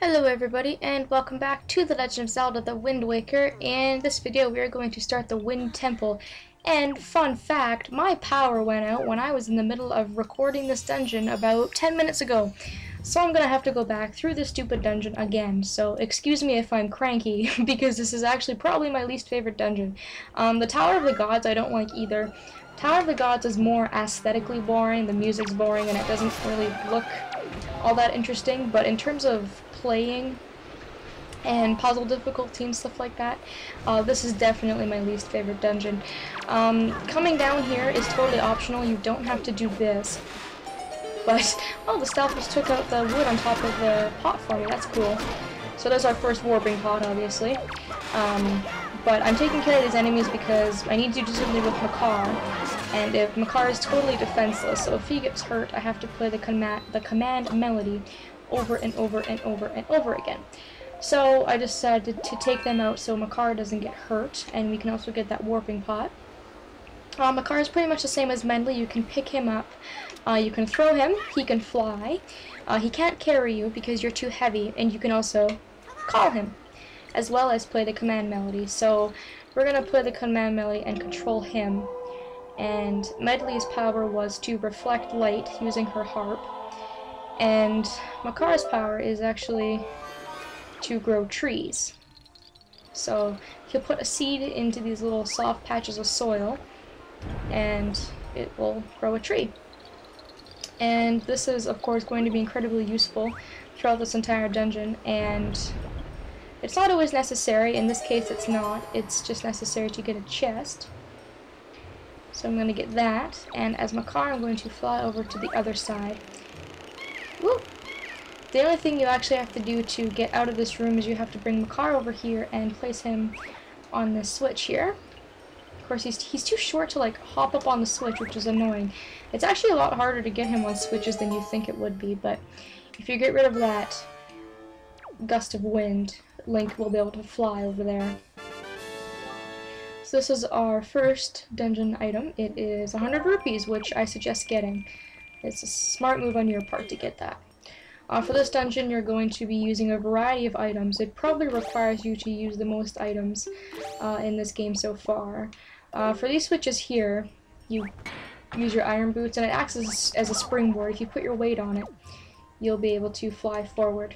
Hello everybody, and welcome back to The Legend of Zelda the Wind Waker. In this video we are going to start the Wind Temple. And fun fact, my power went out when I was in the middle of recording this dungeon about 10 minutes ago. So I'm gonna have to go back through this stupid dungeon again. So excuse me if I'm cranky, because this is actually probably my least favorite dungeon. The Tower of the Gods I don't like either. Tower of the Gods is more aesthetically boring, the music's boring, and it doesn't really look all that interesting, but in terms of playing and puzzle difficulty and stuff like that, this is definitely my least favorite dungeon. Coming down here is totally optional, you don't have to do this. But, oh, the Stalfos took out the wood on top of the pot for me, that's cool. So there's our first warping pot, obviously. But I'm taking care of these enemies because I need to do something with Makar. And if Makar is totally defenseless, so if he gets hurt, I have to play the command melody over and over and over and over again. So I decided to take them out so Makar doesn't get hurt, and we can also get that warping pot. Makar is pretty much the same as Mendley. You can pick him up, you can throw him, he can fly, he can't carry you because you're too heavy, and you can also call him, as well as play the command melody. So we're going to play the command melody and control him. And Medley's power was to reflect light using her harp, and Makar's power is actually to grow trees. So he'll put a seed into these little soft patches of soil, and it will grow a tree. And this is, of course, going to be incredibly useful throughout this entire dungeon, and it's not always necessary. In this case, it's not. It's just necessary to get a chest. So I'm going to get that, and as Makar, I'm going to fly over to the other side. Woo! The only thing you actually have to do to get out of this room is you have to bring Makar over here and place him on this switch here. Of course, he's too short to like hop up on the switch, which is annoying. It's actually a lot harder to get him on switches than you think it would be, but if you get rid of that gust of wind, Link will be able to fly over there. So this is our first dungeon item. It is 100 rupees, which I suggest getting. It's a smart move on your part to get that. For this dungeon, you're going to be using a variety of items. It probably requires you to use the most items in this game so far. For these switches here, you use your iron boots, and it acts as a springboard. If you put your weight on it, you'll be able to fly forward.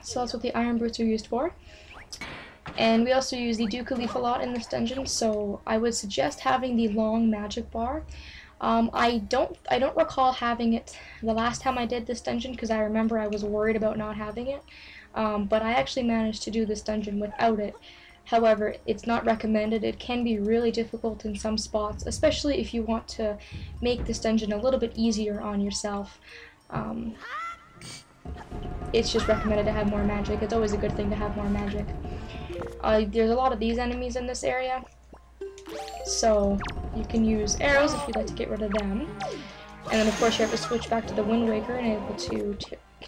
So that's what the iron boots are used for. And we also use the Duca Leaf a lot in this dungeon, so I would suggest having the long magic bar. I don't recall having it the last time I did this dungeon because I remember I was worried about not having it. But I actually managed to do this dungeon without it. However, it's not recommended. It can be really difficult in some spots, especially if you want to make this dungeon a little bit easier on yourself. It's just recommended to have more magic. It's always a good thing to have more magic. There's a lot of these enemies in this area, so you can use arrows if you'd like to get rid of them. And then of course you have to switch back to the Wind Waker and able to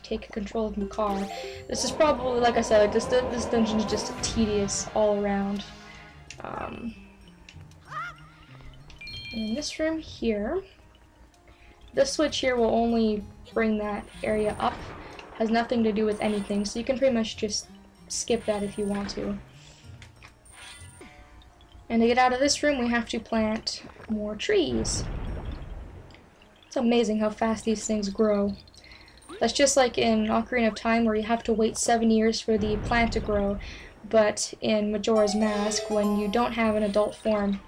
take control of Makar. This is probably, like I said, this dungeon is just tedious all around. In this room here, this switch here will only bring that area up. Has nothing to do with anything, so you can pretty much just skip that if you want to. And to get out of this room, we have to plant more trees. It's amazing how fast these things grow. That's just like in Ocarina of Time, where you have to wait 7 years for the plant to grow, but in Majora's Mask, when you don't have an adult form,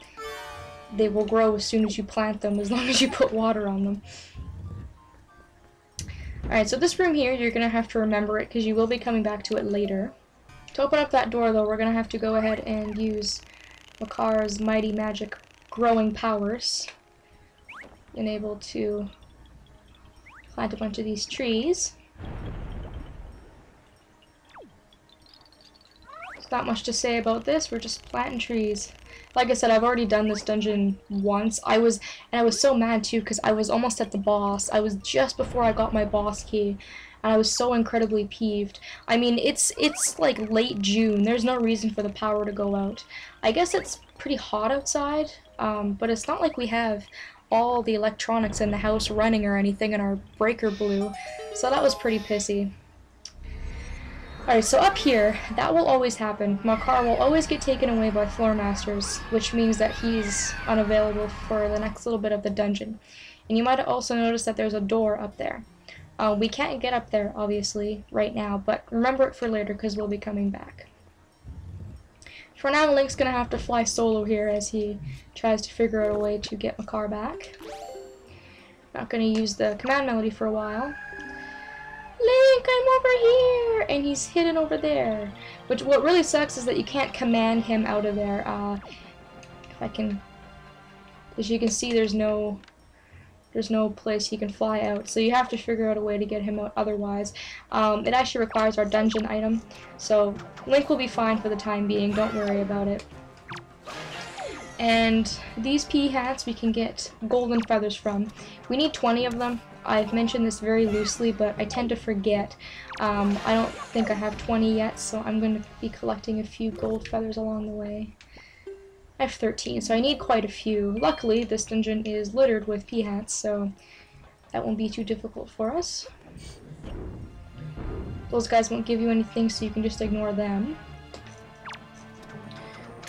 they will grow as soon as you plant them, as long as you put water on them. Alright, so this room here, you're going to have to remember it, because you will be coming back to it later. To open up that door, though, we're going to have to go ahead and use Makar's mighty magic growing powers. And able to plant a bunch of these trees. There's not much to say about this, we're just planting trees. Like I said, I've already done this dungeon once. I was so mad too because I was almost at the boss. I was just before I got my boss key, and I was so incredibly peeved. I mean, it's like late June. There's no reason for the power to go out. I guess it's pretty hot outside, but it's not like we have all the electronics in the house running or anything, and our breaker blew. So that was pretty pissy. Alright, so up here, that will always happen. Makar will always get taken away by floor masters, which means that he's unavailable for the next little bit of the dungeon. And you might also notice that there's a door up there. We can't get up there, obviously, right now, but remember it for later because we'll be coming back. For now, Link's gonna have to fly solo here as he tries to figure out a way to get Makar back. Not gonna use the command melody for a while. Link, I'm over here! And he's hidden over there. Which, what really sucks is that you can't command him out of there. If I can... As you can see, there's no place he can fly out. So you have to figure out a way to get him out otherwise. It actually requires our dungeon item. So Link will be fine for the time being. Don't worry about it. And these pea hats we can get golden feathers from. We need 20 of them. I've mentioned this very loosely, but I tend to forget. I don't think I have 20 yet, so I'm going to be collecting a few gold feathers along the way. I have 13, so I need quite a few. Luckily, this dungeon is littered with pea hats, so that won't be too difficult for us. Those guys won't give you anything, so you can just ignore them.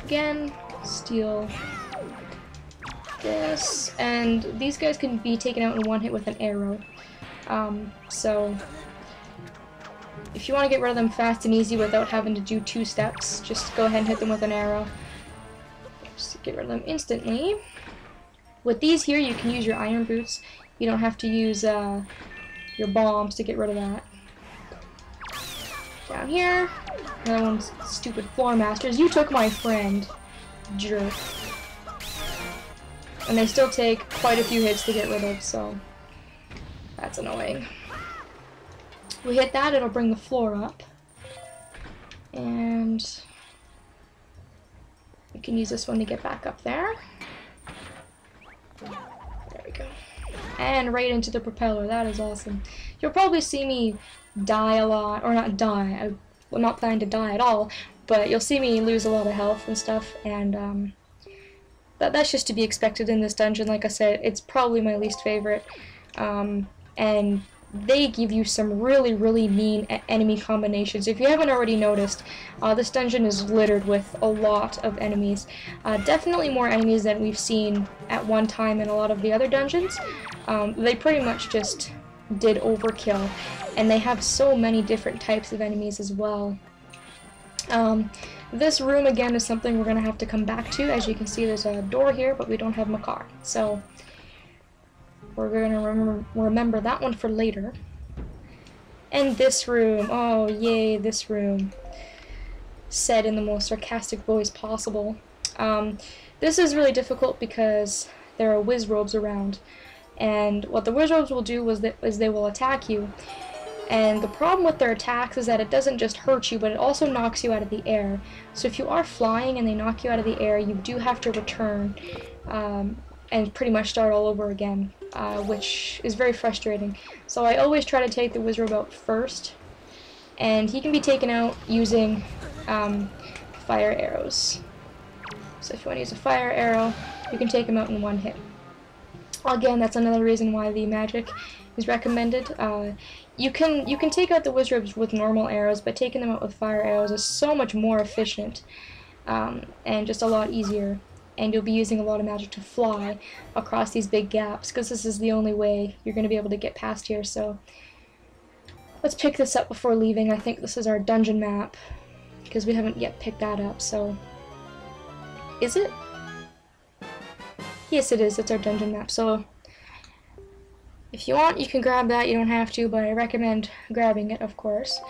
Again, steal this, and these guys can be taken out in one hit with an arrow. So if you want to get rid of them fast and easy without having to do 2 steps, just go ahead and hit them with an arrow. Just get rid of them instantly. With these here, you can use your iron boots. You don't have to use your bombs to get rid of that. Down here, another one's stupid floor masters. You took my friend, jerk. And they still take quite a few hits to get rid of, so that's annoying. We hit that, it'll bring the floor up. And we can use this one to get back up there. There we go. And right into the propeller, that is awesome. You'll probably see me die a lot, or not die, I'm not planning to die at all, but you'll see me lose a lot of health and stuff, and that's just to be expected in this dungeon. Like I said, it's probably my least favorite, and they give you some really, really mean enemy combinations. If you haven't already noticed, this dungeon is littered with a lot of enemies. Definitely more enemies than we've seen at one time in a lot of the other dungeons. They pretty much just did overkill, and they have so many different types of enemies as well. This room, again, is something we're going to have to come back to. As you can see, there's a door here, but we don't have Makar. So we're going to remember that one for later. And this room. Oh, yay, this room. Said in the most sarcastic voice possible. This is really difficult because there are Wizrobes around. And what the Wizrobes will do is they will attack you. And the problem with their attacks is that it doesn't just hurt you, but it also knocks you out of the air. So if you are flying and they knock you out of the air, you do have to return and pretty much start all over again, which is very frustrating. So I always try to take the Wizrobe out first, and he can be taken out using fire arrows. So if you want to use a fire arrow, you can take him out in one hit. Again, that's another reason why the magic is recommended. You can take out the Wizrobes with normal arrows, but taking them out with fire arrows is so much more efficient and just a lot easier. And you'll be using a lot of magic to fly across these big gaps, because this is the only way you're going to be able to get past here. So let's pick this up before leaving. I think this is our dungeon map, because we haven't yet picked that up. So is it? Yes, it is. It's our dungeon map. So if you want, you can grab that. You don't have to, but I recommend grabbing it, of course.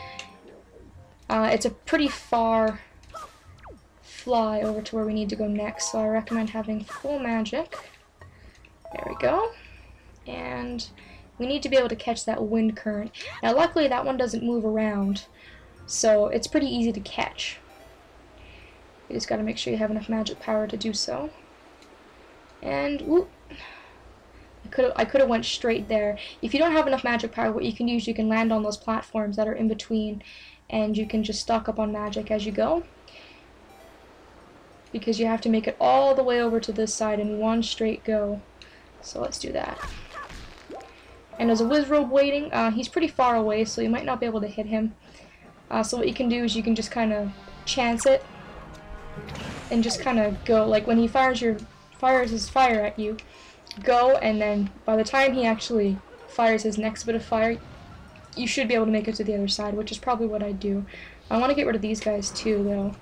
It's a pretty far fly over to where we need to go next, so I recommend having full magic. There we go. And we need to be able to catch that wind current. Now, luckily, that one doesn't move around, so it's pretty easy to catch. You just gotta make sure you have enough magic power to do so. And, whoop. I could have went straight there. If you don't have enough magic power, what you can use, you can land on those platforms that are in between, and you can just stock up on magic as you go. Because you have to make it all the way over to this side in one straight go. So let's do that. And there's a Wizrobe waiting. He's pretty far away, so you might not be able to hit him. So what you can do is you can just kind of chance it and just kind of go, like when he fires his fire at you, go, and then by the time he actually fires his next bit of fire, you should be able to make it to the other side, which is probably what I do. I want to get rid of these guys too, though.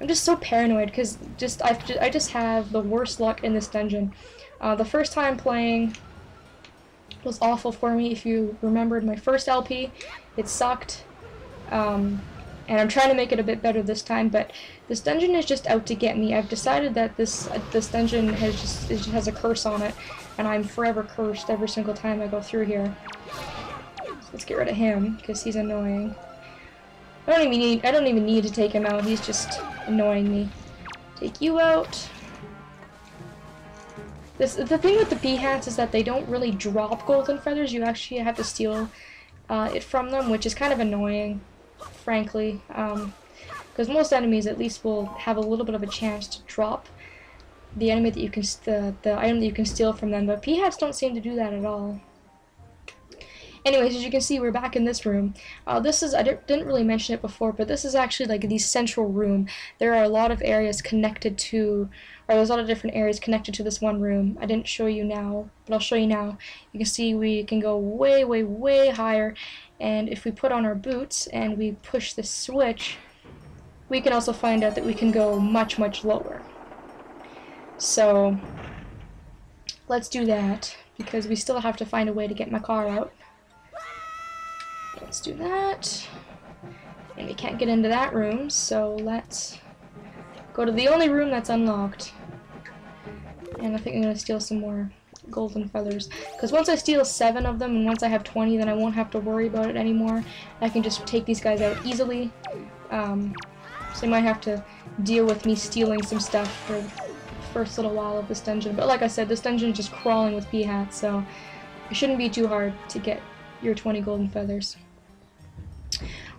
I'm just so paranoid because I just have the worst luck in this dungeon. The first time playing was awful for me. If you remembered my first LP, it sucked. And I'm trying to make it a bit better this time, but this dungeon is just out to get me. I've decided that this dungeon has a curse on it, and I'm forever cursed every single time I go through here. So let's get rid of him because he's annoying. I don't even need to take him out. He's just annoying me. Take you out. The thing with the Peahats is that they don't really drop golden feathers. You actually have to steal it from them, which is kind of annoying, frankly. Because most enemies at least will have a little bit of a chance to drop the enemy that you can the item that you can steal from them, but Peahats don't seem to do that at all. Anyways, as you can see, we're back in this room. This is, I didn't really mention it before, but this is actually like the central room. There are a lot of areas connected to, or there's a lot of different areas connected to this one room. I didn't show you now, but I'll show you now. You can see we can go way, way, way higher, and if we put on our boots and we push this switch, we can also find out that we can go much, much lower. So, let's do that, because we still have to find a way to get my car out. Let's do that. And we can't get into that room, so let's go to the only room that's unlocked. And I think I'm going to steal some more golden feathers. Because once I steal 7 of them, and once I have 20, then I won't have to worry about it anymore. I can just take these guys out easily. So you might have to deal with me stealing some stuff for the first little while of this dungeon. But like I said, this dungeon is just crawling with Peahats, so it shouldn't be too hard to get your 20 golden feathers.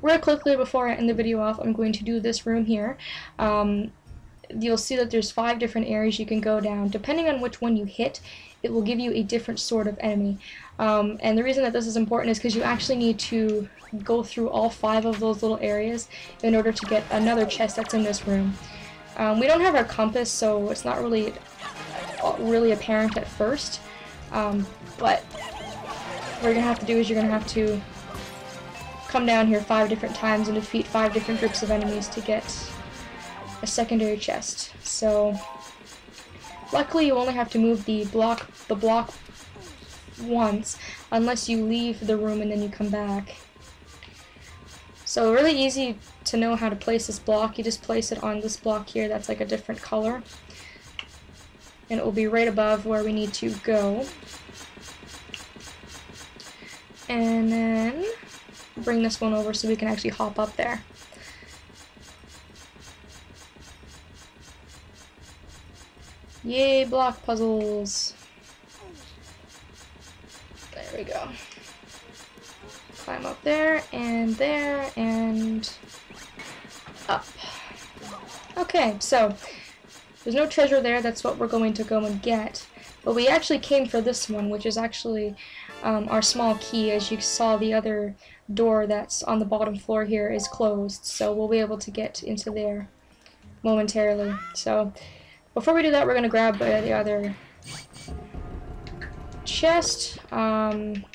Real quickly before I end the video off, I'm going to do this room here. You'll see that there's 5 different areas you can go down. Depending on which one you hit, it will give you a different sort of enemy. And the reason that this is important is because you actually need to go through all 5 of those little areas in order to get another chest that's in this room. We don't have our compass, so it's not really apparent at first. But what you're going to have to do is you're going to have to come down here 5 different times and defeat 5 different groups of enemies to get a secondary chest. So luckily you only have to move the block once, unless you leave the room and then you come back. So really easy to know how to place this block. You just place it on this block here that's like a different color, and it will be right above where we need to go. And then bring this one over so we can actually hop up there. Yay, block puzzles. There we go. Climb up there, and up. Okay, so there's no treasure there. That's what we're going to go and get. But we actually came for this one, which is actually our small key. As you saw, the other door that's on the bottom floor here is closed, so we'll be able to get into there momentarily. So before we do that, we're going to grab the other chest.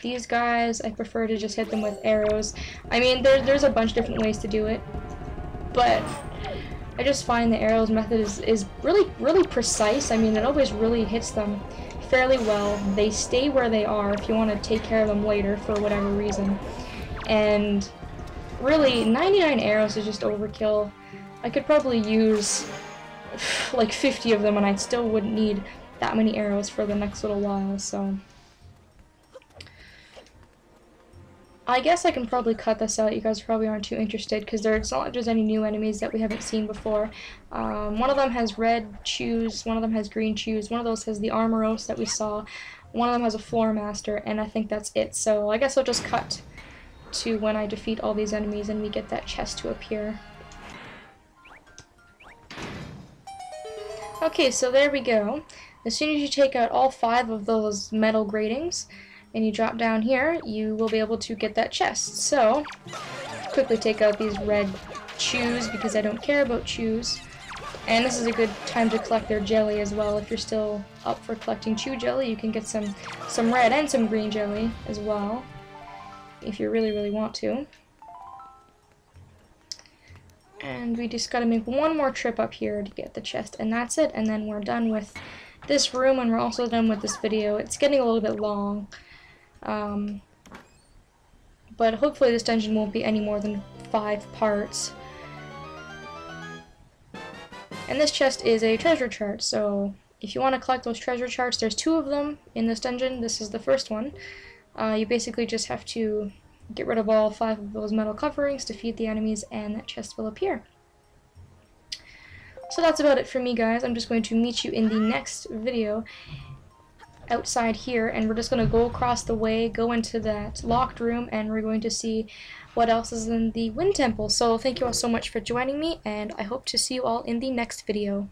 These guys, I prefer to just hit them with arrows. I mean, there's a bunch of different ways to do it, but I just find the arrows method is really precise. I mean, it always really hits them fairly well. They stay where they are if you want to take care of them later for whatever reason. And really, 99 arrows is just overkill. I could probably use like 50 of them and I still wouldn't need that many arrows for the next little while, so I guess I can probably cut this out. You guys probably aren't too interested because it's not like there's any new enemies that we haven't seen before. One of them has red shoes, one of them has green shoes, one of those has the Armoros that we saw, one of them has a Floor Master, and I think that's it. So I guess I'll just cut to when I defeat all these enemies and we get that chest to appear. Okay, so there we go. As soon as you take out all 5 of those metal gratings, and you drop down here, you will be able to get that chest. So, quickly take out these red chews because I don't care about chews. And this is a good time to collect their jelly as well. If you're still up for collecting chew jelly, you can get some red and some green jelly as well, if you really, really want to. And we just gotta make one more trip up here to get the chest, and that's it. And then we're done with this room, and we're also done with this video. It's getting a little bit long, but hopefully this dungeon won't be any more than 5 parts. And this chest is a treasure chart, so if you want to collect those treasure charts, there's 2 of them in this dungeon. This is the first one. You basically just have to get rid of all 5 of those metal coverings, defeat the enemies, and that chest will appear. So that's about it for me, guys. I'm just going to meet you in the next video outside here, and we're just going to go across the way, go into that locked room, and we're going to see what else is in the Wind Temple. So thank you all so much for joining me, and I hope to see you all in the next video.